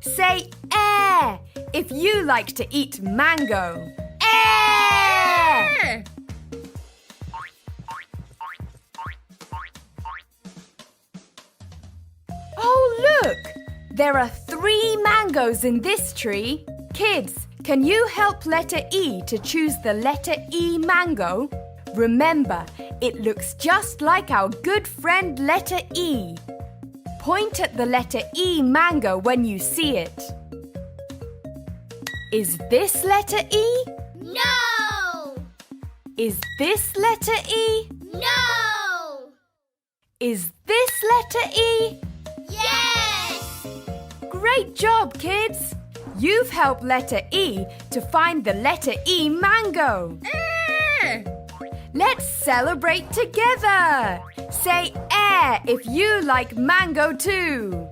Say air if you like to eat mango. Air! Oh, look! There are 3 mangoes in this tree. Kids, can you help letter E to choose the letter E mango? Remember, it looks just like our good friend letter E. Point at the letter E mango when you see it. Is this letter E? No! Is this letter E? No! Is this letter E? Yes! Great job, kids! You've helped letter E to find the letter E mango. Let's celebrate together! Say air if you like mango too.